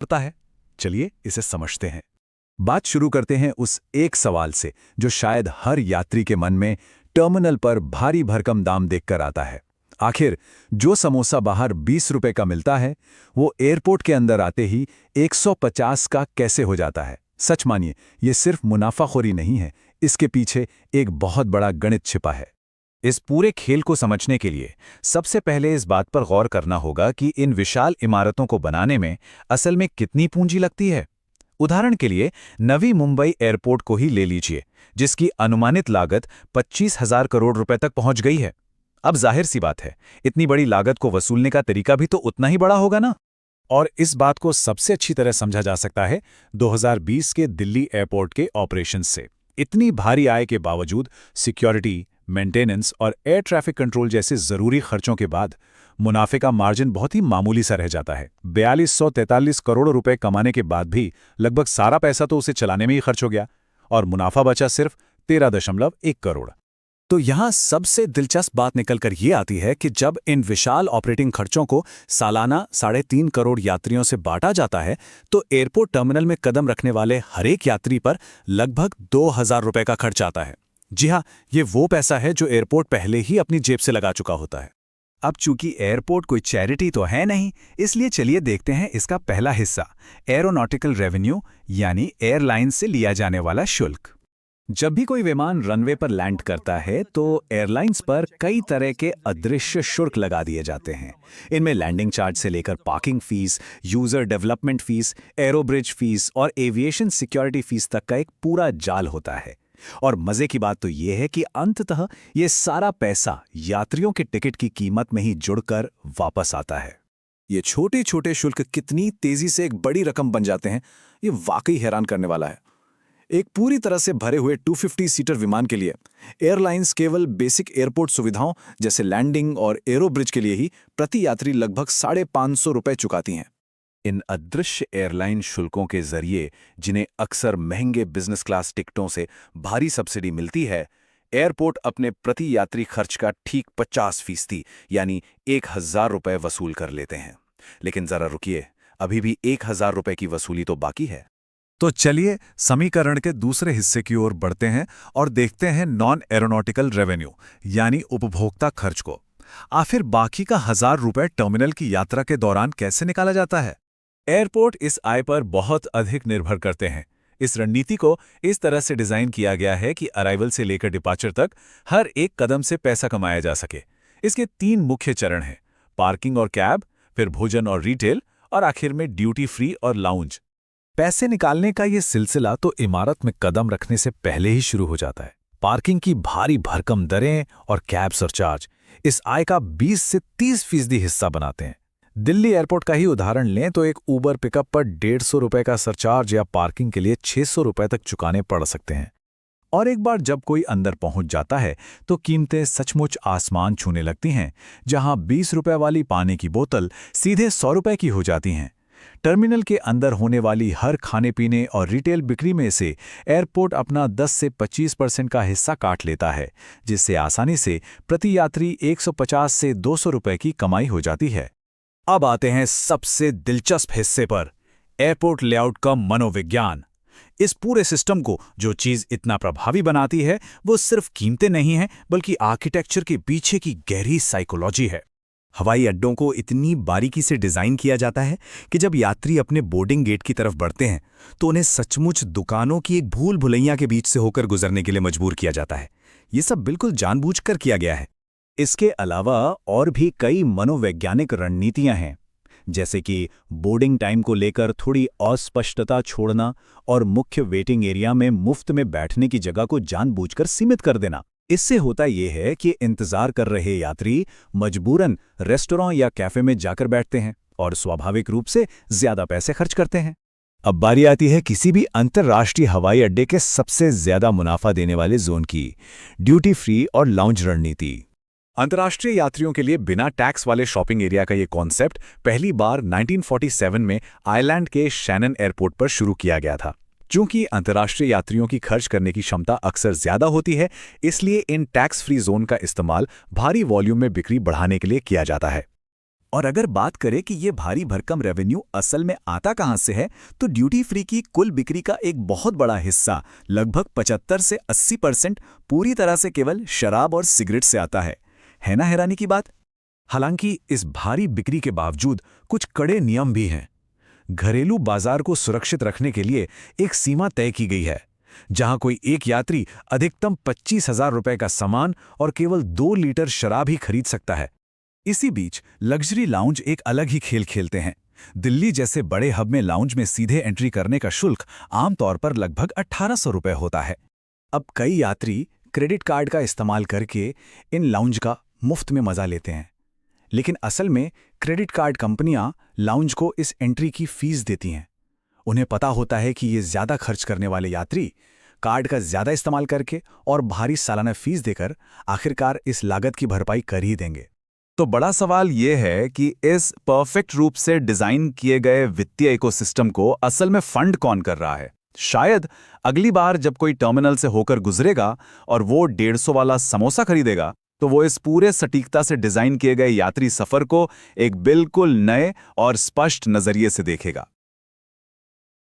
पता है। चलिए इसे समझते हैं। बात शुरू करते हैं उस एक सवाल से जो शायद हर यात्री के मन में टर्मिनल पर भारी भरकम दाम देखकर आता है। आखिर जो समोसा बाहर 20 रुपए का मिलता है वो एयरपोर्ट के अंदर आते ही 150 का कैसे हो जाता है? सच मानिए, ये सिर्फ मुनाफाखोरी नहीं है, इसके पीछे एक बहुत बड़ा गणित छिपा है। इस पूरे खेल को समझने के लिए सबसे पहले इस बात पर गौर करना होगा कि इन विशाल इमारतों को बनाने में असल में कितनी पूंजी लगती है। उदाहरण के लिए नवी मुंबई एयरपोर्ट को ही ले लीजिए, जिसकी अनुमानित लागत 25,000 करोड़ रुपए तक पहुंच गई है। अब जाहिर सी बात है, इतनी बड़ी लागत को वसूलने का तरीका भी तो उतना ही बड़ा होगा ना। और इस बात को सबसे अच्छी तरह समझा जा सकता है 2020 के दिल्ली एयरपोर्ट के ऑपरेशन से। इतनी भारी आय के बावजूद सिक्योरिटी, मेंटेनेंस और एयर ट्रैफिक कंट्रोल जैसे जरूरी खर्चों के बाद मुनाफे का मार्जिन बहुत ही मामूली सा रह जाता है। 4243 करोड़ रुपए कमाने के बाद भी लगभग सारा पैसा तो उसे चलाने में ही खर्च हो गया और मुनाफा बचा सिर्फ 13.1 करोड़। तो यहाँ सबसे दिलचस्प बात निकलकर ये आती है कि जब इन विशाल ऑपरेटिंग खर्चों को सालाना 3.5 करोड़ यात्रियों से बांटा जाता है तो एयरपोर्ट टर्मिनल में कदम रखने वाले हर एक यात्री पर लगभग 2,000 रुपए का खर्च आता है। जी हाँ, ये वो पैसा है जो एयरपोर्ट पहले ही अपनी जेब से लगा चुका होता है। अब चूंकि एयरपोर्ट कोई चैरिटी तो है नहीं, इसलिए चलिए देखते हैं इसका पहला हिस्सा, एरोनॉटिकल रेवेन्यू यानी एयरलाइन से लिया जाने वाला शुल्क। जब भी कोई विमान रनवे पर लैंड करता है तो एयरलाइंस पर कई तरह के अदृश्य शुल्क लगा दिए जाते हैं। इनमें लैंडिंग चार्ज से लेकर parking fees, user development fees, aerobridge fees और एविएशन सिक्योरिटी फीस तक का एक पूरा जाल होता है। और मजे की बात तो यह है कि अंततः ये सारा पैसा यात्रियों के टिकट की कीमत में ही जुड़कर वापस आता है। ये छोटे छोटे शुल्क कितनी तेजी से एक बड़ी रकम बन जाते हैं, ये वाकई हैरान करने वाला है। एक पूरी तरह से भरे हुए 250 सीटर विमान के लिए एयरलाइंस केवल बेसिक एयरपोर्ट सुविधाओं जैसे लैंडिंग और एरोब्रिज के लिए ही प्रति यात्री लगभग 550 रुपए चुकाती हैं। इन अदृश्य एयरलाइन शुल्कों के जरिए, जिन्हें अक्सर महंगे बिजनेस क्लास टिकटों से भारी सब्सिडी मिलती है, एयरपोर्ट अपने प्रति यात्री खर्च का ठीक 50% यानी 1,000 रुपए वसूल कर लेते हैं। लेकिन जरा रुकिए, अभी भी 1,000 रुपए की वसूली तो बाकी है। तो चलिए समीकरण के दूसरे हिस्से की ओर बढ़ते हैं और देखते हैं नॉन एरोनॉटिकल रेवेन्यू यानी उपभोक्ता खर्च को। आखिर बाकी का 1,000 रुपए टर्मिनल की यात्रा के दौरान कैसे निकाला जाता है? एयरपोर्ट इस आय पर बहुत अधिक निर्भर करते हैं। इस रणनीति को इस तरह से डिजाइन किया गया है कि अराइवल से लेकर डिपार्चर तक हर एक कदम से पैसा कमाया जा सके। इसके 3 मुख्य चरण हैं, पार्किंग और कैब, फिर भोजन और रिटेल और आखिर में ड्यूटी फ्री और लाउंज। पैसे निकालने का ये सिलसिला तो इमारत में कदम रखने से पहले ही शुरू हो जाता है। पार्किंग की भारी भरकम दरें और कैब सरचार्ज इस आय का 20 से 30% हिस्सा बनाते हैं। दिल्ली एयरपोर्ट का ही उदाहरण लें तो एक ऊबर पिकअप पर 150 रुपए का सरचार्ज या पार्किंग के लिए 600 रुपए तक चुकाने पड़ सकते हैं। और एक बार जब कोई अंदर पहुंच जाता है तो कीमतें सचमुच आसमान छूने लगती हैं। जहां 20 रुपए वाली पानी की बोतल सीधे 100 रुपए की हो जाती हैं। टर्मिनल के अंदर होने वाली हर खाने पीने और रिटेल बिक्री में से एयरपोर्ट अपना 10 से 25% का हिस्सा काट लेता है, जिससे आसानी से प्रति यात्री 150 से 200 रुपए की कमाई हो जाती है। अब आते हैं सबसे दिलचस्प हिस्से पर, एयरपोर्ट लेआउट का मनोविज्ञान। इस पूरे सिस्टम को जो चीज इतना प्रभावी बनाती है वो सिर्फ कीमतें नहीं है, बल्कि आर्किटेक्चर के पीछे की गहरी साइकोलॉजी है। हवाई अड्डों को इतनी बारीकी से डिजाइन किया जाता है कि जब यात्री अपने बोर्डिंग गेट की तरफ बढ़ते हैं तो उन्हें सचमुच दुकानों की एक भूल भुलैया के बीच से होकर गुजरने के लिए मजबूर किया जाता है। ये सब बिल्कुल जानबूझकर किया गया है। इसके अलावा और भी कई मनोवैज्ञानिक रणनीतियां हैं, जैसे कि बोर्डिंग टाइम को लेकर थोड़ी अस्पष्टता छोड़ना और मुख्य वेटिंग एरिया में मुफ्त में बैठने की जगह को जानबूझकर सीमित कर देना। इससे होता यह है कि इंतजार कर रहे यात्री मजबूरन रेस्टोरेंट या कैफे में जाकर बैठते हैं और स्वाभाविक रूप से ज्यादा पैसे खर्च करते हैं। अब बारी आती है किसी भी अंतर्राष्ट्रीय हवाई अड्डे के सबसे ज्यादा मुनाफा देने वाले जोन की, ड्यूटी फ्री और लाउंज रणनीति। अंतर्राष्ट्रीय यात्रियों के लिए बिना टैक्स वाले शॉपिंग एरिया का ये कॉन्सेप्ट पहली बार 1947 में आयरलैंड के शैनन एयरपोर्ट पर शुरू किया गया था। चूंकि अंतर्राष्ट्रीय यात्रियों की खर्च करने की क्षमता अक्सर ज्यादा होती है, इसलिए इन टैक्स फ्री जोन का इस्तेमाल भारी वॉल्यूम में बिक्री बढ़ाने के लिए किया जाता है। और अगर बात करें कि ये भारी भरकम रेवेन्यू असल में आता कहाँ से है, तो ड्यूटी फ्री की कुल बिक्री का एक बहुत बड़ा हिस्सा, लगभग 75 से 80% पूरी तरह से केवल शराब और सिगरेट से आता है ना हैरानी की बात? हालांकि इस भारी बिक्री के बावजूद कुछ कड़े नियम भी हैं। घरेलू बाजार को सुरक्षित रखने के लिए एक सीमा तय की गई है, जहां कोई एक यात्री अधिकतम 25,000 रुपए का सामान और केवल 2 लीटर शराब ही खरीद सकता है। इसी बीच लग्जरी लाउंज एक अलग ही खेल खेलते हैं। दिल्ली जैसे बड़े हब में लाउंज में सीधे एंट्री करने का शुल्क आमतौर पर लगभग 1800 रुपए होता है। अब कई यात्री क्रेडिट कार्ड का इस्तेमाल करके इन लाउंज का मुफ्त में मजा लेते हैं, लेकिन असल में क्रेडिट कार्ड कंपनियां लाउंज को इस एंट्री की फीस देती हैं। उन्हें पता होता है कि ये ज्यादा खर्च करने वाले यात्री कार्ड का ज्यादा इस्तेमाल करके और भारी सालाना फीस देकर आखिरकार इस लागत की भरपाई कर ही देंगे। तो बड़ा सवाल ये है कि इस परफेक्ट रूप से डिजाइन किए गए वित्तीय इकोसिस्टम को असल में फंड कौन कर रहा है? शायद अगली बार जब कोई टर्मिनल से होकर गुजरेगा और वो 150 वाला समोसा खरीदेगा, तो वो इस पूरे सटीकता से डिजाइन किए गए यात्री सफर को एक बिल्कुल नए और स्पष्ट नजरिए से देखेगा।